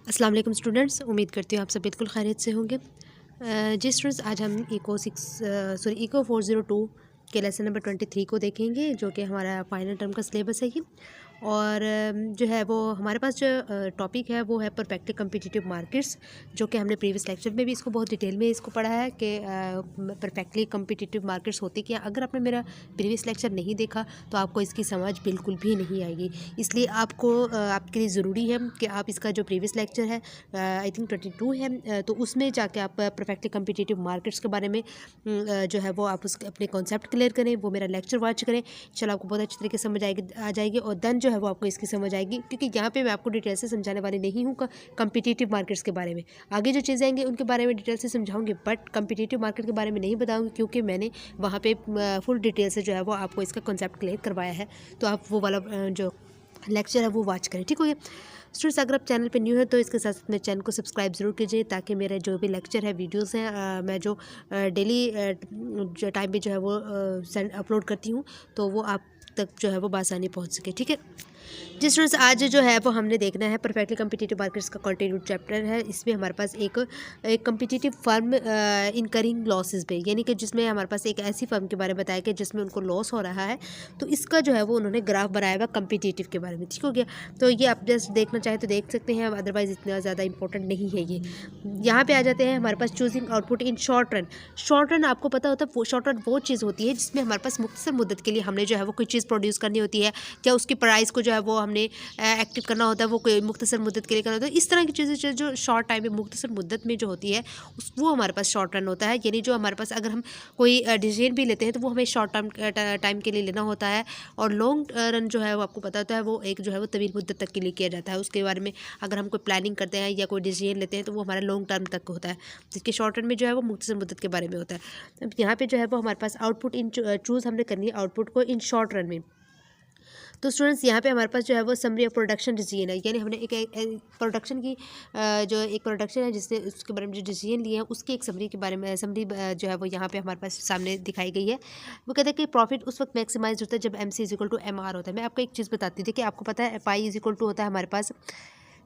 अस्सलाम वालेकुम स्टूडेंट्स, उम्मीद करती हूँ आप सब बिल्कुल खैरियत से होंगे। जी स्टूडेंट्स, आज हम इको 402 के लेसन नंबर 23 को देखेंगे, जो कि हमारा फाइनल टर्म का सिलेबस है ये। और जो है वो हमारे पास जो टॉपिक है वो है परफेक्टली कम्पिटिटिव मार्केट्स, जो कि हमने प्रीवियस लेक्चर में भी इसको बहुत डिटेल में इसको पढ़ा है कि परफेक्टली कम्पिटिटिव मार्केट्स होती क्या। अगर आपने मेरा प्रीवियस लेक्चर नहीं देखा तो आपको इसकी समझ बिल्कुल भी नहीं आएगी। इसलिए आपको आपके लिए ज़रूरी है कि आप इसका जो प्रीवियस लेक्चर है, आई थिंक 22 है, तो उसमें जाके आप परफेक्टली कम्पिटिटिव मार्केट्स के बारे में जो है वो आप उसके अपने कॉन्सेप्ट क्लियर करें, वो मेरा लेक्चर वॉच करें। चलो आपको बहुत अच्छी तरीके से समझ आ जाएगी और देन जो है वो आपको इसकी समझ आएगी, क्योंकि यहाँ पे मैं आपको डिटेल से समझाने वाली नहीं हूँ कम्पिटिटिव मार्केट्स के बारे में। आगे जो चीज़ें आएंगी उनके बारे में डिटेल से समझाऊंगी, बट कम्पिटिटिव मार्केट के बारे में नहीं बताऊँगी, क्योंकि मैंने वहाँ पे फुल डिटेल से जो है वो आपको इसका कॉन्सेप्ट क्लियर करवाया है। तो आप वो वाला जो लेक्चर है वो वॉच करें, ठीक हो गया। स्टूडेंट्स, अगर आप चैनल पे न्यू है तो इसके साथ साथ अपने चैनल को सब्सक्राइब ज़रूर कीजिए, ताकि मेरे जो भी लेक्चर है, वीडियोस हैं, मैं जो डेली जो टाइम पे जो है वो अपलोड करती हूँ, तो वो आप तक जो है वो बासानी पहुँच सके, ठीक है। जी स्टूडेंट्स, आज जो है वो हमने देखना है परफेक्टली कम्पिटिटिव मार्केट्स का कंटिन्यूड चैप्टर है। इसमें हमारे पास एक कम्पिटिटिव फर्म इनकरिंग लॉसेस पे, यानी कि जिसमें हमारे पास एक ऐसी फर्म के बारे में बताया कि जिसमें उनको लॉस हो रहा है, तो इसका जो है वो उन्होंने ग्राफ बनाया हुआ कम्पिटिटिव के बारे में, ठीक हो गया। तो ये आप जस्ट देखना चाहें तो देख सकते हैं, अदरवाइज़ इतना ज़्यादा इंपॉर्टेंट नहीं है ये। यहाँ पे आ जाते हैं हमारे पास choosing output in short run. Short run आपको पता होता है, वो शॉर्ट रन वो चीज़ होती है जिसमें हमारे पास मुख्तसर मुद्दत के लिए हमने जो है वो कोई चीज़ प्रोड्यूस करनी होती है, क्या उसकी प्राइस को जो है वो हमने एक्टिव करना होता है, वो कोई मुख्तसर मुद्दत के लिए करना होता है। इस तरह की चीज़ें जो शॉर्ट टाइम में मुख्तसर मुद्दत में जो होती है वो हमारे पास शॉर्ट रन होता है। यानी जो हमारे पास अगर हम कोई डिसीजन भी लेते हैं तो वो हमें शॉर्ट टाइम के लिए लेना होता है, और लॉन्ग रन जो है वो आपको पता होता है वो एक जो है वो तवील मुद्दत तक के लिए किया जाता है। उसके बारे में अगर हम कोई प्लानिंग करते हैं या कोई डिसीजन लेते हैं तो वो हमारा लॉन्ग टर्म तक होता है, जिसके शॉर्ट रन में जो है वो मुख्तसर मुद्दत के बारे में होता है। अब यहाँ पे जो है वो हमारे पास आउटपुट इन चूज़ हमने करनी है आउटपुट को इन शॉर्ट रन में। तो स्टूडेंट्स, यहाँ पे हमारे पास जो है वो समरी ऑफ प्रोडक्शन डिसीजन है, यानी हमने एक प्रोडक्शन की जो एक प्रोडक्शन है जिसने उसके बारे में जो डिसीजन लिए हैं उसकी एक समरी के बारे में समरी जो है वो यहाँ पे हमारे पास सामने दिखाई गई है। वो कहते हैं कि प्रॉफिट उस वक्त मैक्सिमाइज होता है जब MC is equal to MR होता है। मैं आपको एक चीज़ बताती थी कि आपको पता है पाई इज इक्वल टू होता है हमारे पास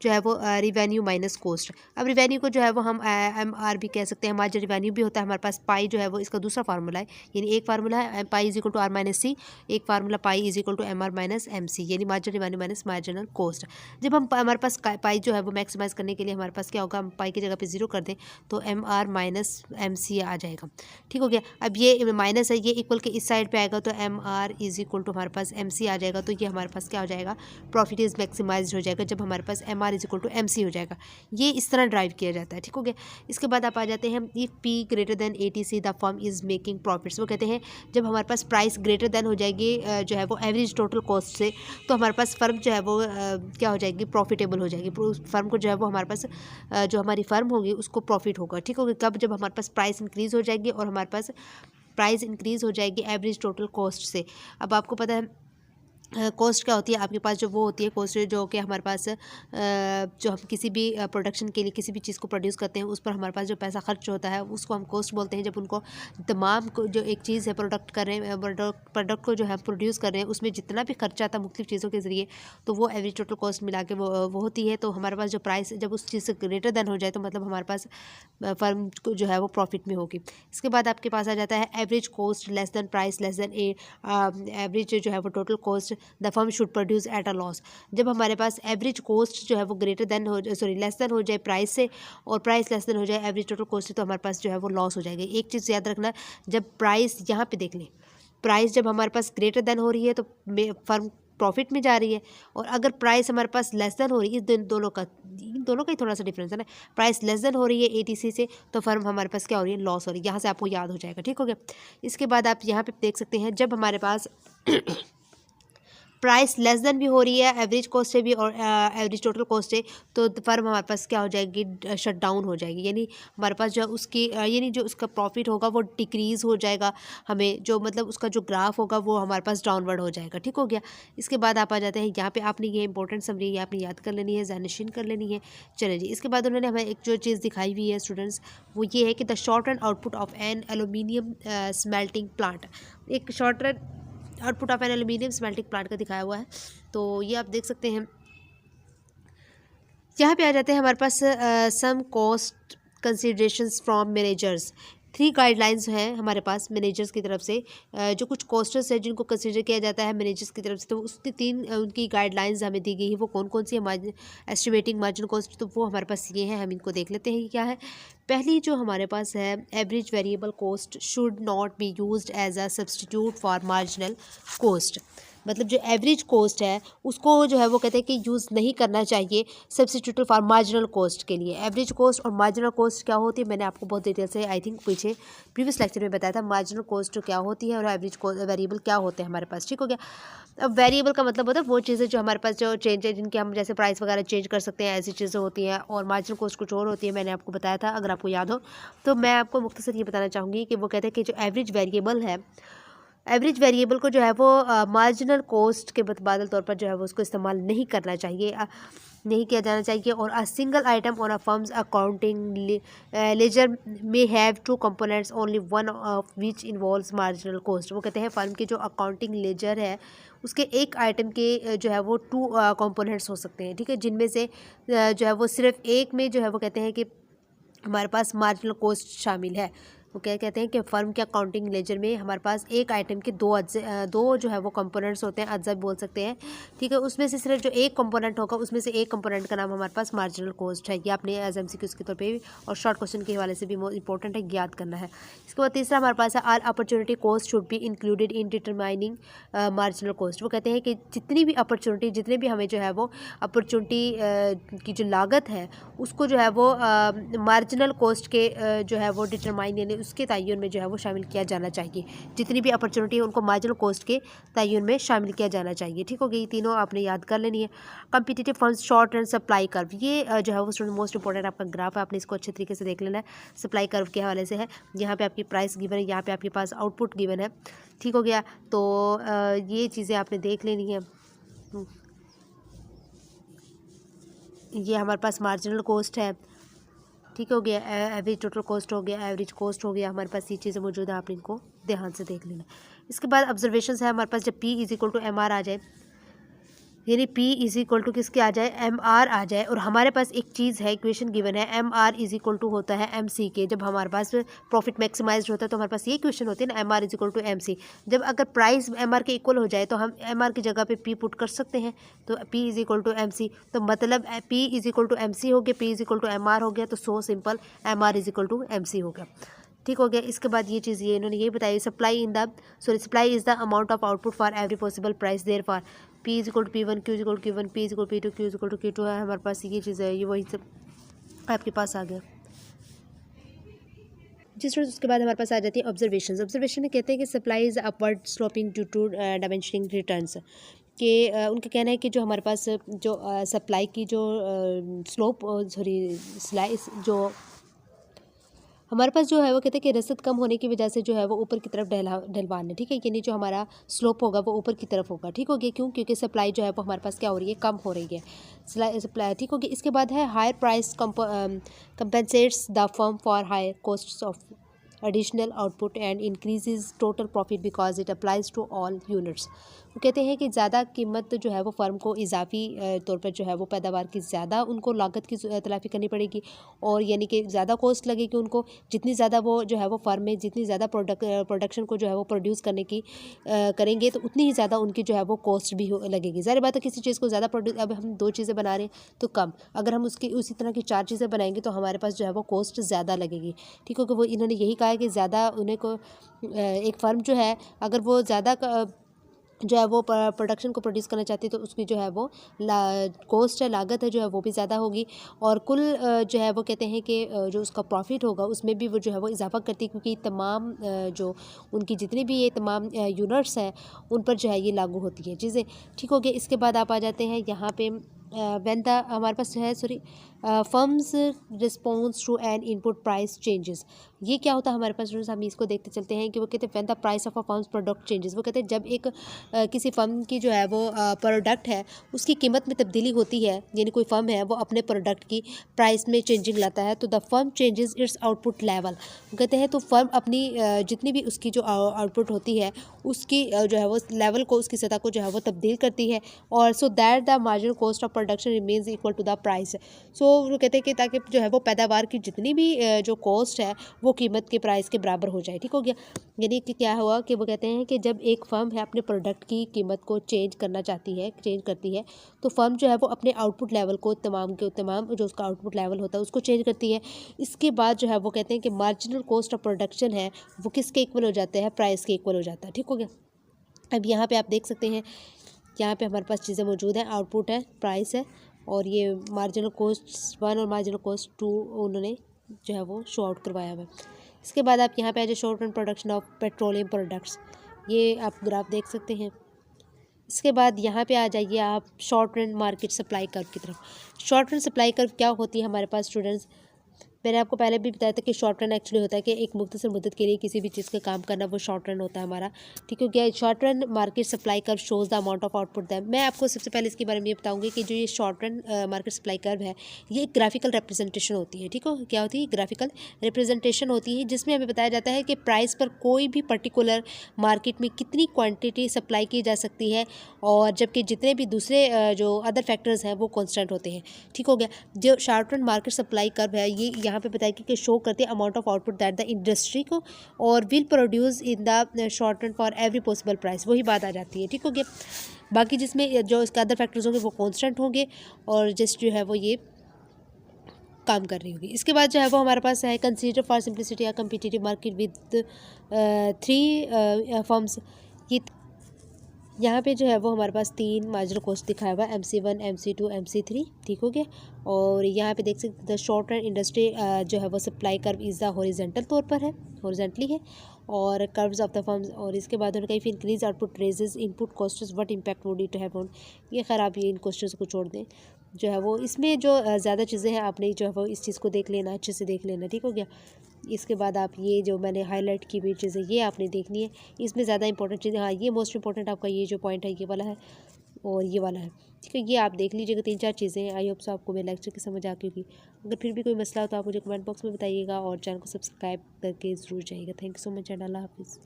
जो है वो रिवेन्यू माइनस कॉस्ट। अब रिवेन्यू को जो है वो हम MR भी कह सकते हैं। हमारा जो रिवेन्यू भी होता है हमारे पास पाई जो है वो इसका दूसरा फार्मूला है, यानी एक फार्मूला है pi is equal to R minus C, एक फार्मूला pi is equal to MR minus MC, यानी marginal revenue minus marginal cost. जब हम हमारे पास पाई जो है वो मैक्सिमाइज करने के लिए हमारे पास क्या होगा, हम पाई की जगह पे 0 कर दें तो MR माइनस MC आ जाएगा, ठीक हो गया। अब ये माइनस है, ये इक्वल के इस साइड पे आएगा तो MR इज इक्वल टू हमारे पास MC आ जाएगा, तो ये हमारे पास क्या हो जाएगा, प्रॉफिट इज मैक्सिमाइज हो जाएगा जब हमारे पास MR is equal to MC हो जाएगा। ये इस तरह ड्राइव किया जाता है, ठीक हो गया। इसके बाद आप आ जाते हैं if P greater than ATC the firm is making profits. वो कहते हैं जब हमारे पास प्राइस ग्रेटर देन हो जाएगी जो है वो एवरेज टोटल कॉस्ट से, तो हमारे पास फर्म जो है वो क्या हो जाएगी, प्रॉफिटेबल हो जाएगी। उस फर्म को जो है वो हमारे पास जो हमारी फर्म होगी उसको प्रॉफिट होगा, ठीक होगा। कब, जब हमारे पास प्राइस इंक्रीज़ हो जाएगी और हमारे पास प्राइस इंक्रीज़ हो जाएगी एवरेज टोटल कॉस्ट से। अब आपको पता है कॉस्ट क्या होती है, आपके पास जो वो होती है कॉस्ट जो कि हमारे पास जो हम किसी भी प्रोडक्शन के लिए किसी भी चीज़ को प्रोड्यूस करते हैं उस पर हमारे पास जो पैसा खर्च होता है उसको हम कॉस्ट बोलते हैं। जब उनको तमाम को जो एक चीज़ है प्रोडक्ट कर रहे हैं, प्रोडक्ट को जो है प्रोड्यूस कर रहे हैं, उसमें जितना भी खर्चा आता है मुख्तलिफ चीज़ों के ज़रिए, तो वो एवरेज टोटल कॉस्ट मिला के वो होती है। तो हमारे पास जो प्राइस जब उस चीज़ से ग्रेटर देन हो जाए तो मतलब हमारे पास फर्म को जो है वो प्रॉफिट में होगी। इसके बाद आपके पास आ जाता है average cost less than price less than average जो है वो total cost the firm should produce at a loss. जब हमारे पास एवरेज कॉस्ट जो है वो ग्रेटर देन हो लेस देन हो जाए प्राइस से, और प्राइस लेस देन हो जाए एवरेज टोटल कॉस्ट से, तो हमारे पास जो है वो लॉस हो जाएगा। एक चीज़ याद रखना, जब प्राइस यहाँ पे देख लें, प्राइस जब हमारे पास ग्रेटर देन हो रही है तो फर्म प्रॉफिट में जा रही है, और अगर प्राइस हमारे पास लेस देन हो रही है, इन दोनों का ही थोड़ा सा डिफरेंस है ना। प्राइस लेस देन हो रही है ATC से तो फर्म हमारे पास क्या हो रही है, लॉस हो रही है। यहाँ से आपको याद हो जाएगा, ठीक हो गया। इसके बाद आप यहाँ पे देख सकते हैं जब हमारे पास प्राइस लेस देन भी हो रही है एवरेज कॉस्ट से भी और एवरेज टोटल कॉस्ट से, तो फर्म हमारे पास क्या हो जाएगी, शट डाउन हो जाएगी। यानी हमारे पास जो उसकी यानी जो उसका प्रॉफिट होगा वो डिक्रीज़ हो जाएगा, हमें जो मतलब उसका जो ग्राफ होगा वो हमारे पास डाउनवर्ड हो जाएगा, ठीक हो गया। इसके बाद आप आ जाते हैं यहाँ पे, आपने ये इंपॉर्टेंट समरी ये आपने याद कर लेनी है, ज़हनशीन कर लेनी है। चलिए जी, इसके बाद उन्होंने हमें एक जो चीज़ दिखाई हुई है स्टूडेंट्स, वो ये है कि the short run output of an aluminium smelting plant. एक short run output of an aluminium smelting plant का दिखाया हुआ है। तो ये आप देख सकते हैं यहाँ पे आ जाते हैं हमारे पास some cost considerations from managers. 3 guidelines हैं हमारे पास मैनेजर्स की तरफ से, जो कुछ कॉस्टर्स है जिनको कंसिडर किया जाता है मैनेजर्स की तरफ से, तो उसकी 3 उनकी गाइडलाइंस हमें दी गई है। वो कौन कौन सी है एस्टिमेटिंग मार्जिन कॉस्ट, तो वो हमारे पास ये हैं, हम इनको देख लेते हैं कि क्या है। पहली जो हमारे पास है, average variable cost should not be used as a substitute for marginal cost. मतलब जो एवरेज कॉस्ट है उसको जो है वो कहते हैं कि यूज़ नहीं करना चाहिए सब्सटीट्यूट फॉर मार्जिनल कॉस्ट के लिए। एवरेज कॉस्ट और मार्जिनल कॉस्ट क्या होती है, मैंने आपको बहुत डिटेल से आई थिंक पीछे प्रीवियस लेक्चर में बताया था। मार्जिनल कॉस्ट क्या होती है और एवरेज वेरिएबल क्या होते हैं हमारे पास, ठीक हो गया। अब वेरिएबल का मतलब होता है वो चीज़ें जो हमारे पास जो चेंज है, जिनके हम जैसे प्राइस वगैरह चेंज कर सकते हैं, ऐसी चीज़ें होती हैं। और मार्जिनल कॉस्ट कुछ और होती है, मैंने आपको बताया था अगर आपको याद हो। तो मैं आपको मुख्तसर ये बताना चाहूँगी कि वो कहते हैं कि जो एवरेज वेरिएबल है, एवरेज वेरिएबल को जो है वो मार्जिनल कॉस्ट के मुतबादल तौर पर जो है वो उसको इस्तेमाल नहीं करना चाहिए, नहीं किया जाना चाहिए। और a single item on a firm's accounting ledger में have 2 components only one of which involves marginal cost. वो कहते हैं फर्म की जो अकाउंटिंग लेजर है उसके एक आइटम के जो है वो 2 कंपोनेंट्स हो सकते हैं, ठीक है, जिनमें से जो है वो सिर्फ एक में जो है वो कहते हैं कि हमारे पास मार्जिनल कॉस्ट शामिल है। वो क्या कहते हैं कि फर्म के अकाउंटिंग लेजर में हमारे पास एक आइटम के 2 जो है वो कंपोनेंट्स होते हैं, अज्जा बोल सकते हैं, ठीक है। उसमें से सिर्फ जो एक कंपोनेंट होगा उसमें से एक कंपोनेंट का नाम हमारे पास मार्जिनल कॉस्ट है। ये आपने एज MCQ के तौर पे भी और शॉर्ट क्वेश्चन के हवाले से भी इंपॉर्टेंट है, याद करना है। इसके बाद तीसरा हमारे पास है all opportunity cost should be included in determining marginal cost. वो कहते हैं कि जितनी भी अपॉर्चुनिटी, जितने भी हमें जो है वो अपॉर्चुनिटी की जो लागत है उसको जो है वो मार्जिनल कॉस्ट के जो है वो डिटरमाइन यानी उसके तयन में जो है वो शामिल किया जाना चाहिए। जितनी भी अपॉर्चुनिटी है उनको मार्जिनल कॉस्ट के तयन में शामिल किया जाना चाहिए, ठीक हो गई। तीनों आपने याद कर लेनी है। Competitive firms short run supply curve, ये जो है वो स्टूडेंट मोस्ट इंपॉर्टेंट आपका ग्राफ है, आपने इसको अच्छे तरीके से देख लेना है। सप्लाई कर्व के हवाले से है, यहाँ पे आपकी प्राइस गिवन है, यहाँ पे आपके पास आउटपुट गिवन है, ठीक हो गया। तो ये चीज़ें आपने देख लेनी है। ये हमारे पास मार्जिनल कॉस्ट है, ठीक हो गया। एवरेज टोटल कॉस्ट हो गया, एवरेज कॉस्ट हो गया, हमारे पास ये चीज़ें मौजूद है, आपने इनको ध्यान से देख लेना। इसके बाद ऑब्जर्वेशंस है हमारे पास, जब P = MR आ जाए, यानी P = किसके आ जाए, MR आ जाए, और हमारे पास एक चीज़ है, इक्वेशन गिवन है, MR = होता है MC के। जब हमारे पास प्रॉफिट मैक्सिमाइज्ड होता है तो हमारे पास ये इक्वेशन होती है ना, MR = MC। जब अगर प्राइस MR के इक्वल हो जाए तो हम MR की जगह पे P पुट कर सकते हैं, तो P = MC। तो मतलब P = MC हो गया, P = MR हो गया, तो सो सिंपल MR = MC हो गया, ठीक हो गया। इसके बाद ये चीज़ ये इन्होंने ये बताई, supply is the amount of output for every possible price, therefore P = P1, Q = Q1, P = P2, Q = Q2 है। हमारे पास ये चीज़ है, ये वही सब आपके पास आ गया। जिस रोज़ उसके बाद हमारे पास आ जाती है ऑब्जर्वेशन में कहते हैं कि supply is upward sloping due to diminishing returns, कि उनका कहना है कि जो हमारे पास जो सप्लाई की जो स्लाइस जो हमारे पास जो है वो कहते हैं कि रसद कम होने की वजह से जो है वो ऊपर की तरफ ढलवान है, ठीक है, यानी जो हमारा स्लोप होगा वो ऊपर की तरफ होगा, ठीक हो गया। क्यों? क्योंकि सप्लाई जो है वो हमारे पास क्या हो रही है, कम हो रही है सप्लाई, ठीक हो गया। इसके बाद है higher price compensates the firm for higher costs of additional output and increases total profit because it applies to all units. वो कहते हैं कि ज़्यादा कीमत जो है वो फर्म को इजाफी तौर पर जो है वो पैदावार की ज़्यादा उनको लागत की तलाफ़ी करनी पड़ेगी, और यानी कि ज़्यादा कॉस्ट लगेगी उनको। जितनी ज़्यादा वो जो है वो फर्म में जितनी ज़्यादा प्रोडक्शन को जो है वो प्रोड्यूस करने की करेंगे तो उतनी ही ज़्यादा उनकी जो है वो कॉस्ट भी लगेगी। ज़ाहिर बात है किसी चीज़ को ज़्यादा प्रोड्यूस, अब हम 2 चीज़ें बना रहे हैं तो कम, अगर हम उसी तरह की 4 चीज़ें बनाएंगे तो हमारे पास जो है वो कॉस्ट ज़्यादा लगेगी, ठीक है। कि वो इन्होंने यही कहा है कि ज़्यादा उन्हें को एक फ़र्म जो है अगर वो ज़्यादा जो है वो प्रोडक्शन को प्रोड्यूस करना चाहती है तो उसकी जो है वो कॉस्ट है, लागत है जो है वो भी ज़्यादा होगी, और कुल जो है वो कहते हैं कि जो उसका प्रॉफिट होगा उसमें भी वो जो है वो इजाफा करती है, क्योंकि तमाम जो उनकी जितनी भी ये तमाम यूनिट्स हैं उन पर जो है ये लागू होती है चीज़ें, ठीक हो गया। इसके बाद आप आ जाते हैं यहाँ पे व्हेन द हमारे पास है firms response to an input price changes. ये क्या होता है हमारे पास, हम इसको देखते चलते हैं कि वो कहते हैं when the price of a firms product changes. वो कहते हैं जब एक किसी फर्म की जो है वो प्रोडक्ट है उसकी कीमत में तब्दीली होती है, यानी कोई फर्म है वो अपने प्रोडक्ट की प्राइस में चेंजिंग लाता है, तो the firm changes it's output level. कहते हैं तो फर्म अपनी जितनी भी उसकी जो आउटपुट होती है उसकी जो है वो लेवल को, उसकी सतह को जो है वो तब्दील करती है, और so that the marginal cost of production remains equal to the price. So वो कहते हैं कि ताकि जो है वो पैदावार की जितनी भी जो कॉस्ट है वो कीमत के प्राइस के बराबर हो जाए। ठीक हो गया। यानी कि क्या हुआ कि वो कहते हैं कि जब एक फर्म है अपने प्रोडक्ट की कीमत को चेंज करती है, तो फर्म जो है वो अपने आउटपुट लेवल को तमाम के तमाम जो उसका आउटपुट लेवल होता है उसको चेंज करती है। इसके बाद जो है वो कहते हैं कि मार्जिनल कॉस्ट ऑफ प्रोडक्शन है वो किसके इक्वल हो जाते हैं, प्राइस के इक्वल हो जाता है। ठीक हो गया। अब यहाँ पे आप देख सकते हैं, यहाँ पे हमारे पास चीज़ें मौजूद हैं, आउटपुट है, प्राइस है, और ये मार्जिनल कॉस्ट 1 और मार्जिनल कॉस्ट 2 उन्होंने जो है वो शो आउट करवाया हुआ है। इसके बाद आप यहाँ पे आ जाए short run production of petroleum products, ये आप ग्राफ देख सकते हैं। इसके बाद यहाँ पे आ जाइए आप short run market supply curve की तरफ। शॉर्ट रन सप्लाई कर्व क्या होती है हमारे पास स्टूडेंट्स, मैंने आपको पहले भी बताया था कि शॉर्ट रन एक्चुअली होता है कि एक मुख्तसर मुद्दत के लिए किसी भी चीज़ का काम करना, वो शॉर्ट रन होता है हमारा। ठीक है क्या। Short run market supply curve shows the amount of output that. मैं आपको सबसे पहले इसके बारे में ये बताऊंगी कि जो ये short run market supply curve है ये एक ग्राफिकल रिप्रेजेंटेशन होती है। ठीक हो, क्या होती है, ग्राफिकल रिप्रेजेंटेशन होती है, जिसमें हमें बताया जाता है कि प्राइस पर कोई भी पर्टिकुलर मार्केट में कितनी क्वान्टिटी सप्लाई की जा सकती है, और जबकि जितने भी दूसरे जो अदर फैक्टर्स हैं वो कॉन्स्टेंट होते हैं। ठीक हो गया। जो short run market supply curve है ये यहाँ पे बताएगी कि शो करते हैं amount of output that the industry को और will produce in the short run for every possible price, वही बात आ जाती है। ठीक हो गया। बाकी जिसमें जो इसके अदर फैक्टर्स होंगे वो कॉन्स्टेंट होंगे, और जस्ट जो है वो ये काम कर रही होगी। इसके बाद जो है वो हमारे पास है कंसीडर फॉर सिंप्लिसिटी या कम्पिटिटिव मार्केट विद 3 फर्म्स। ये यहाँ पे जो है वो हमारे पास 3 मार्जिनल कॉस्ट दिखाया हुआ है, MC1, MC2, MC3। ठीक हो गया। और यहाँ पे देख सकते हैं द शॉर्ट रन इंडस्ट्री जो है वो supply curve is the horizontal तौर पर है, हॉरिजॉन्टली है, और कर्व्स ऑफ द फर्म्स। और इसके बाद उन्होंने कहा if increase output raises input costs what impact would it have on. ये खैर आप ये इन क्वेश्चंस को छोड़ दें, जो है वो इसमें जो ज़्यादा चीज़ें हैं आपने जो है वो इस चीज़ को देख लेना, अच्छे से देख लेना। ठीक हो गया। इसके बाद आप ये जो मैंने हाईलाइट की हुई चीज़ें ये आपने देखनी है, इसमें ज़्यादा इंपॉर्टेंट चीज़ें, हाँ ये मोस्ट इंपॉर्टेंट आपका ये जो पॉइंट है ये वाला है और ये वाला है। ठीक है, ये आप देख लीजिएगा, 3-4 चीज़ें हैं। आई होप सो आपको मेरे लेक्चर की समझ आ गई होगी। अगर फिर भी कोई मसला हो तो आप मुझे कमेंट बॉक्स में बताइएगा और चैनल को सब्सक्राइब करके ज़रूर जाइएगा। Thank you so much and अल्लाह हाफिज़।